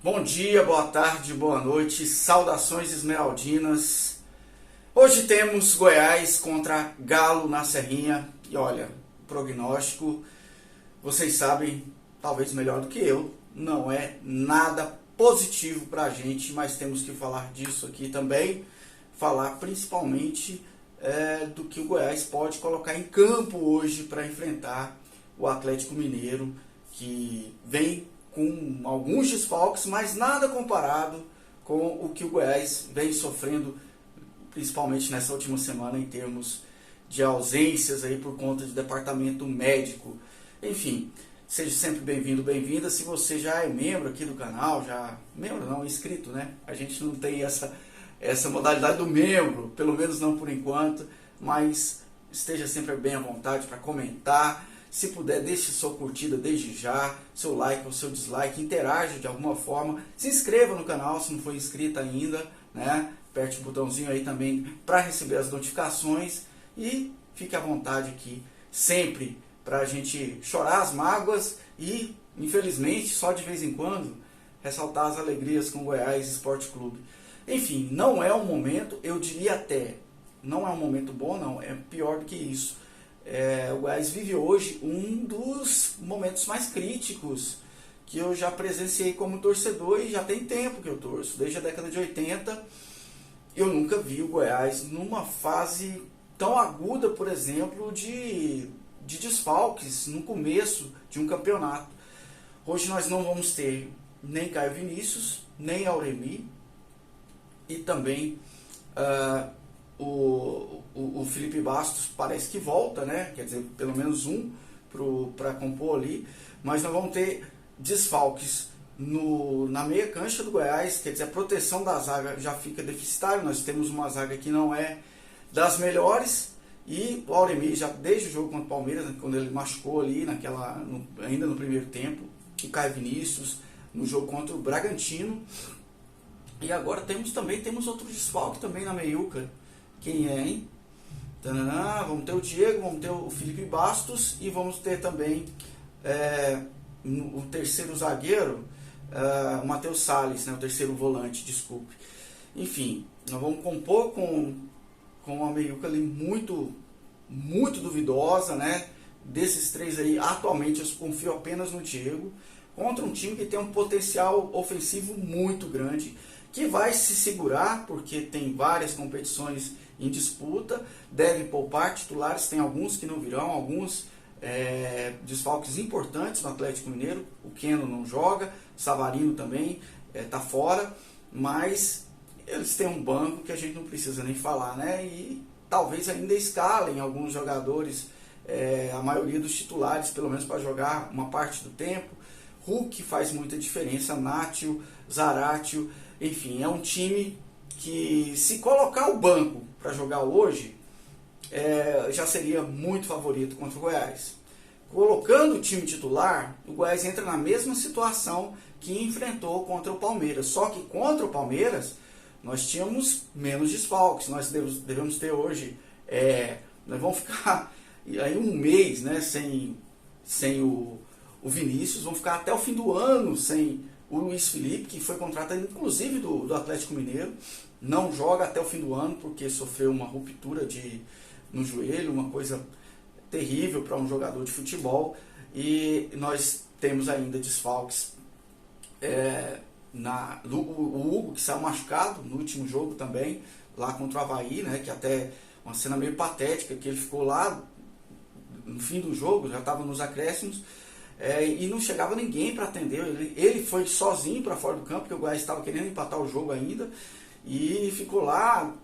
Bom dia, boa tarde, boa noite, saudações esmeraldinas. Hoje temos Goiás contra Galo na Serrinha. E olha, o prognóstico, vocês sabem, talvez melhor do que eu, não é nada positivo pra gente, mas temos que falar disso aqui também. Falar principalmente do que o Goiás pode colocar em campo hoje para enfrentar o Atlético Mineiro, que vem com alguns desfalques, mas nada comparado com o que o Goiás vem sofrendo, principalmente nessa última semana, em termos de ausências aí por conta de departamento médico. Enfim, seja sempre bem-vindo, bem-vinda. Se você já é membro aqui do canal, membro não, inscrito, né? A gente não tem essa modalidade do membro, pelo menos não por enquanto, mas esteja sempre bem à vontade para comentar. Se puder, deixe sua curtida desde já, seu like ou seu dislike, interaja de alguma forma, se inscreva no canal se não for inscrito ainda, né? Aperte o botãozinho aí também para receber as notificações e fique à vontade aqui sempre para a gente chorar as mágoas e, infelizmente, só de vez em quando, ressaltar as alegrias com o Goiás Esporte Clube. Enfim, não é um momento, eu diria até, não é um momento bom, não, é pior do que isso. O Goiás vive hoje um dos momentos mais críticos que eu já presenciei como torcedor, e já tem tempo que eu torço, desde a década de 80. Eu nunca vi o Goiás numa fase tão aguda, por exemplo, de desfalques no começo de um campeonato. Hoje nós não vamos ter nem Caio Vinícius, nem Auremi, e também o Felipe Bastos parece que volta, né? Quer dizer, pelo menos um para compor ali, mas nós vamos ter desfalques na meia cancha do Goiás, quer dizer, a proteção da zaga já fica deficitária. Nós temos uma zaga que não é das melhores, e o Auremi já desde o jogo contra o Palmeiras, né, quando ele machucou ali ainda no primeiro tempo, o Caio Vinícius no jogo contra o Bragantino, e agora temos outro desfalque também na meiuca. Quem é, hein? Vamos ter o Diego, vamos ter o Felipe Bastos e vamos ter também o terceiro zagueiro, o Matheus Salles, né, o terceiro volante, desculpe. Enfim, nós vamos compor com uma meiuca ali muito, muito duvidosa, né? Desses três aí, atualmente eu confio apenas no Diego, contra um time que tem um potencial ofensivo muito grande, que vai se segurar, porque tem várias competições em disputa, deve poupar titulares, tem alguns que não virão, alguns desfalques importantes no Atlético Mineiro. O Keno não joga, o Savarino também está fora, mas eles têm um banco que a gente não precisa nem falar, né? E talvez ainda escalem alguns jogadores, a maioria dos titulares, pelo menos para jogar uma parte do tempo. Hulk faz muita diferença, Nátio, Zaratio, enfim, é um time que, se colocar o banco para jogar hoje, já seria muito favorito contra o Goiás. Colocando o time titular, o Goiás entra na mesma situação que enfrentou contra o Palmeiras, só que contra o Palmeiras nós tínhamos menos desfalques. Nós devemos ter hoje, nós vamos ficar aí um mês, né, sem o Vinícius, vamos ficar até o fim do ano sem o Luiz Felipe, que foi contratado inclusive do Atlético Mineiro, não joga até o fim do ano porque sofreu uma ruptura no joelho, uma coisa terrível para um jogador de futebol. E nós temos ainda desfalques, o Hugo, que saiu machucado no último jogo também, lá contra o Avaí, né, que até uma cena meio patética, que ele ficou lá no fim do jogo, já estava nos acréscimos, e não chegava ninguém para atender. Ele foi sozinho para fora do campo, porque o Goiás estava querendo empatar o jogo ainda, e ficou lá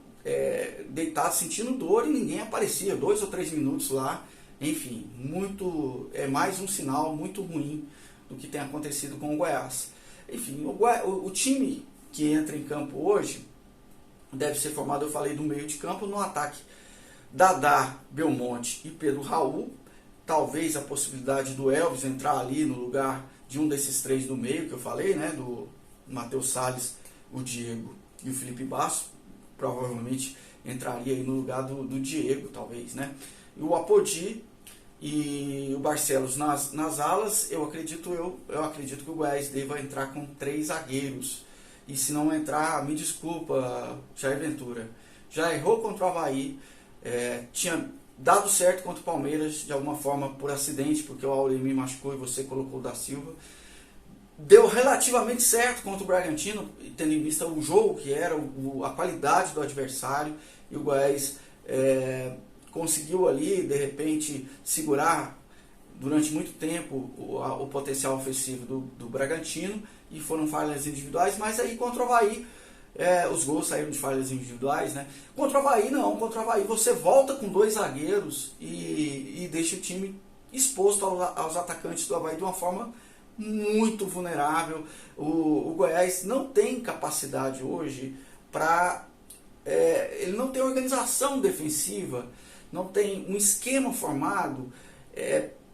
deitado sentindo dor, e ninguém aparecia, 2 ou 3 minutos lá. Enfim, mais um sinal muito ruim do que tem acontecido com o Goiás. Enfim, o time que entra em campo hoje deve ser formado, eu falei, do meio de campo. No ataque, Dadá, Belmonte e Pedro Raul. Talvez a possibilidade do Elvis entrar ali no lugar de um desses três do meio que eu falei, né? Do Matheus Salles, o Diego e o Felipe Bastos. Provavelmente entraria aí no lugar do Diego, talvez, né? E o Apodi, e o Barcelos nas alas, eu acredito que o Goiás deva entrar com 3 zagueiros. E se não entrar, me desculpa, Jair Ventura. Já errou contra o Avaí, tinha dado certo contra o Palmeiras, de alguma forma por acidente, porque o Aurélio me machucou e você colocou o da Silva. Deu relativamente certo contra o Bragantino, tendo em vista o jogo que era, a qualidade do adversário, e o Goiás conseguiu ali, de repente, segurar durante muito tempo o potencial ofensivo do Bragantino, e foram falhas individuais, mas aí contra o Avaí, os gols saíram de falhas individuais, né? Contra o Avaí não, contra o Avaí você volta com 2 zagueiros e deixa o time exposto aos atacantes do Avaí de uma forma muito vulnerável. O Goiás não tem capacidade hoje para... ele não tem organização defensiva, não tem um esquema formado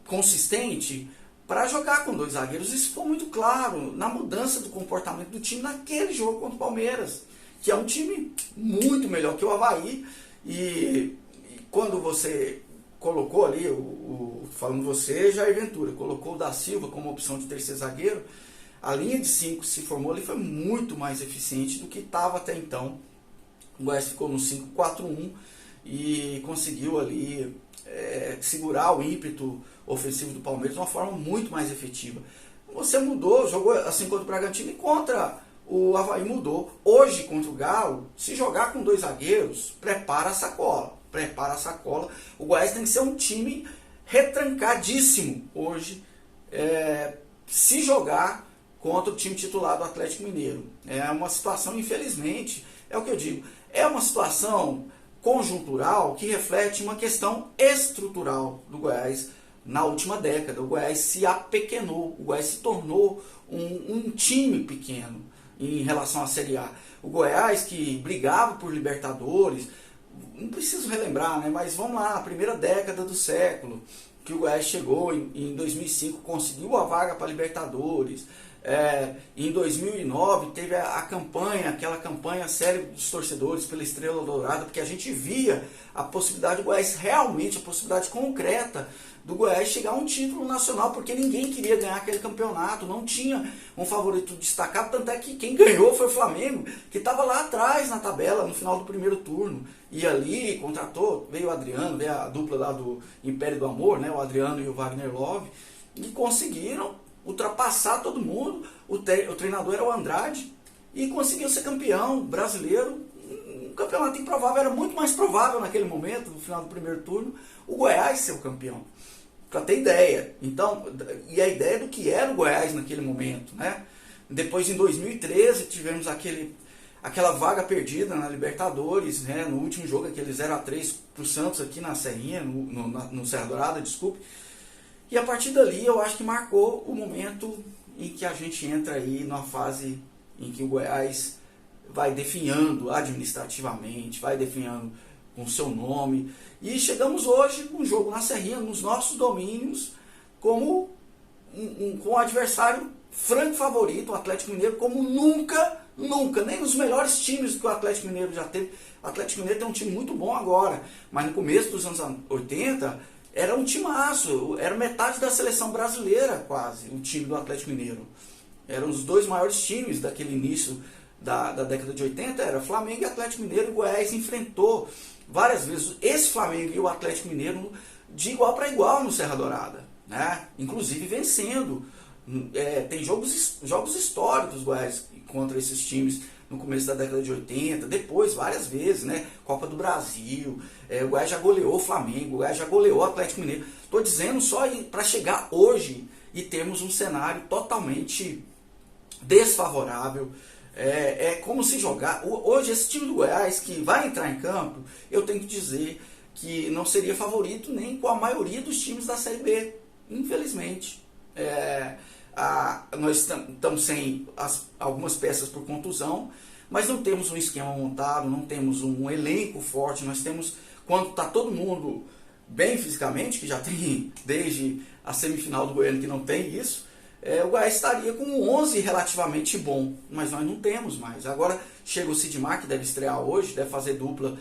consistente para jogar com 2 zagueiros. Isso ficou muito claro na mudança do comportamento do time naquele jogo contra o Palmeiras, que é um time muito melhor que o Avaí. E quando você colocou ali, falando você, Jair Ventura, colocou o da Silva como opção de terceiro zagueiro, a linha de 5 que se formou ali foi muito mais eficiente do que estava até então. O Goiás ficou no 5-4-1 e conseguiu ali segurar o ímpeto ofensivo do Palmeiras de uma forma muito mais efetiva. Você mudou, jogou assim contra o Bragantino e contra o Avaí mudou. Hoje, contra o Galo, se jogar com 2 zagueiros, prepara a sacola. Prepara a sacola. O Goiás tem que ser um time retrancadíssimo hoje, se jogar contra o time titular do Atlético Mineiro. É uma situação, infelizmente, é o que eu digo, é uma situação conjuntural que reflete uma questão estrutural do Goiás. Na última década, o Goiás se apequenou, o Goiás se tornou um time pequeno em relação à Série A. O Goiás, que brigava por Libertadores, não preciso relembrar, né? Mas vamos lá, a primeira década do século, que o Goiás chegou em 2005, conseguiu a vaga para Libertadores. Em 2009 teve aquela campanha célebre dos torcedores pela Estrela Dourada, porque a gente via a possibilidade do Goiás, realmente a possibilidade concreta do Goiás chegar a um título nacional, porque ninguém queria ganhar aquele campeonato, não tinha um favorito destacado, tanto é que quem ganhou foi o Flamengo, que estava lá atrás na tabela, no final do primeiro turno, e ali contratou, veio o Adriano, veio a dupla lá do Império do Amor, né, o Adriano e o Wagner Love, e conseguiram ultrapassar todo mundo. O treinador era o Andrade, e conseguiu ser campeão brasileiro. Um campeonato improvável, era muito mais provável naquele momento, no final do primeiro turno, o Goiás ser o campeão. Para ter ideia. Então, e a ideia do que era o Goiás naquele momento, né? Depois, em 2013, tivemos aquela vaga perdida na Libertadores, né? No último jogo, aquele 0-3 para o Santos aqui na Serrinha, no Serra Dourada, desculpe. E a partir dali, eu acho que marcou o momento em que a gente entra aí numa fase em que o Goiás vai definhando administrativamente, vai definhando com seu nome. E chegamos hoje com um jogo na Serrinha, nos nossos domínios, como com um adversário franco favorito, o Atlético Mineiro, como nunca, nem nos melhores times que o Atlético Mineiro já teve. O Atlético Mineiro tem um time muito bom agora, mas no começo dos anos 80 era um timaço, era metade da seleção brasileira quase, o time do Atlético Mineiro. Eram os 2 maiores times daquele início da década de 80, era Flamengo e Atlético Mineiro. O Goiás enfrentou várias vezes esse Flamengo e o Atlético Mineiro de igual para igual no Serra Dourada, né? Inclusive vencendo. Tem jogos históricos do Goiás contra esses times no começo da década de 80, depois várias vezes, né? Copa do Brasil, o Goiás já goleou o Flamengo, o Goiás já goleou o Atlético Mineiro. Estou dizendo só para chegar hoje e termos um cenário totalmente desfavorável. É como se jogar... Hoje, esse time do Goiás que vai entrar em campo, eu tenho que dizer que não seria favorito nem com a maioria dos times da Série B, infelizmente. Nós estamos sem algumas peças por contusão, mas não temos um esquema montado, não temos um elenco forte. Nós temos, quando está todo mundo bem fisicamente, que já tem desde a semifinal do Goiânia que não tem isso, o Goiás estaria com um 11 relativamente bom, mas nós não temos mais. Agora chega o Sidmar, que deve estrear hoje, deve fazer dupla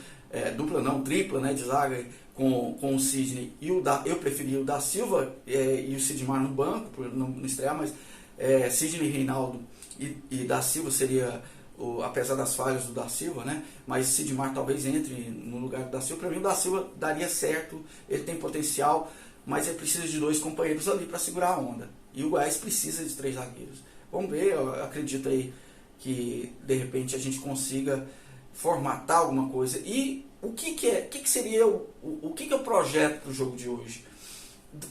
dupla não, tripla, né, de zaga com o Sidney e eu preferi o da Silva e o Sidmar no banco, por não estrear, mas Sidney, Reinaldo e da Silva seria, apesar das falhas do da Silva, né, mas Sidmar talvez entre no lugar do da Silva. Para mim o da Silva daria certo, ele tem potencial, mas ele precisa de 2 companheiros ali para segurar a onda, e o Goiás precisa de 3 zagueiros. Vamos ver, eu acredito aí que de repente a gente consiga formatar alguma coisa. E o que seria o que é o projeto do jogo de hoje?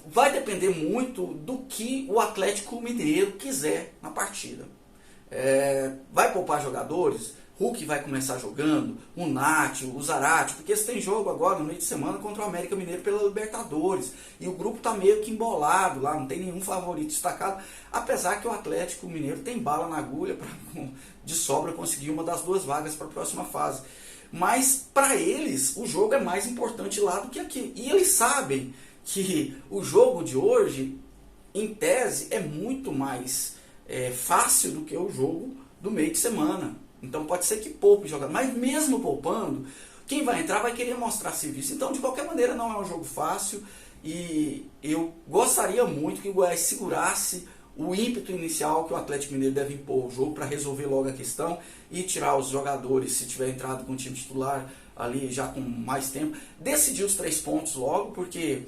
Vai depender muito do que o Atlético Mineiro quiser na partida. Vai poupar jogadores? Hulk vai começar jogando, o Nath, o Zarate, porque eles têm jogo agora no meio de semana contra o América Mineiro pela Libertadores, e o grupo está meio que embolado lá, não tem nenhum favorito destacado, apesar que o Atlético Mineiro tem bala na agulha para de sobra conseguir uma das 2 vagas para a próxima fase. Mas para eles o jogo é mais importante lá do que aqui, e eles sabem que o jogo de hoje, em tese, é muito mais fácil do que o jogo do meio de semana. Então pode ser que poupe jogador, mas mesmo poupando, quem vai entrar vai querer mostrar serviço. Então, de qualquer maneira, não é um jogo fácil, e eu gostaria muito que o Goiás segurasse o ímpeto inicial que o Atlético Mineiro deve impor ao jogo para resolver logo a questão e tirar os jogadores, se tiver entrado com o time titular ali já com mais tempo, decidir os 3 pontos logo, porque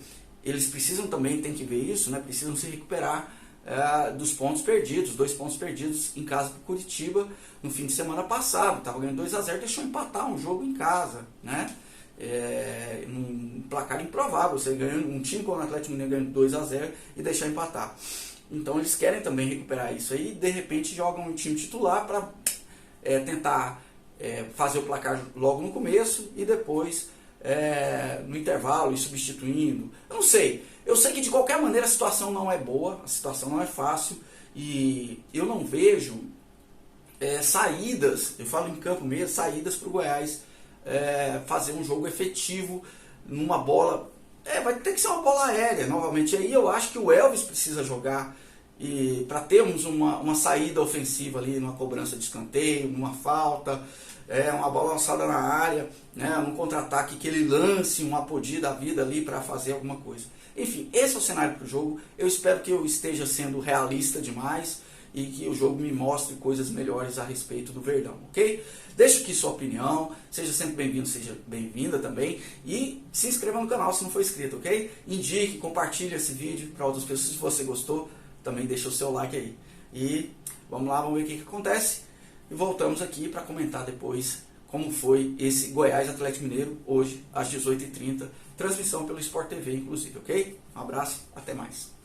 eles precisam também, tem que ver isso, né? Precisam se recuperar dos pontos perdidos, 2 pontos perdidos em casa do Curitiba no fim de semana passado. Estava ganhando 2-0, deixou empatar um jogo em casa, né? Num placar improvável, você ganha um time como o Atlético Mineiro ganhando 2-0 e deixar empatar. Então eles querem também recuperar isso aí, de repente jogam um time titular para tentar fazer o placar logo no começo e depois no intervalo ir substituindo. Eu não sei. Eu sei que de qualquer maneira a situação não é boa, a situação não é fácil, e eu não vejo saídas, eu falo em campo mesmo, saídas para o Goiás fazer um jogo efetivo numa bola. Vai ter que ser uma bola aérea novamente. Aí eu acho que o Elvis precisa jogar, e para termos uma saída ofensiva ali, numa cobrança de escanteio, numa falta, uma bola lançada na área, né, um contra-ataque, que ele lance um Apodi da vida ali para fazer alguma coisa. Enfim, esse é o cenário para o jogo. Eu espero que eu esteja sendo realista demais e que o jogo me mostre coisas melhores a respeito do Verdão, ok? Deixe aqui sua opinião, seja sempre bem-vindo, seja bem-vinda também, e se inscreva no canal se não for inscrito, ok? Indique, compartilhe esse vídeo para outras pessoas. Se você gostou, também deixa o seu like aí. E vamos lá, vamos ver o que acontece, e voltamos aqui para comentar depois como foi esse Goiás Atlético Mineiro hoje às 18h30, transmissão pelo Sport TV inclusive, ok? Um abraço, até mais.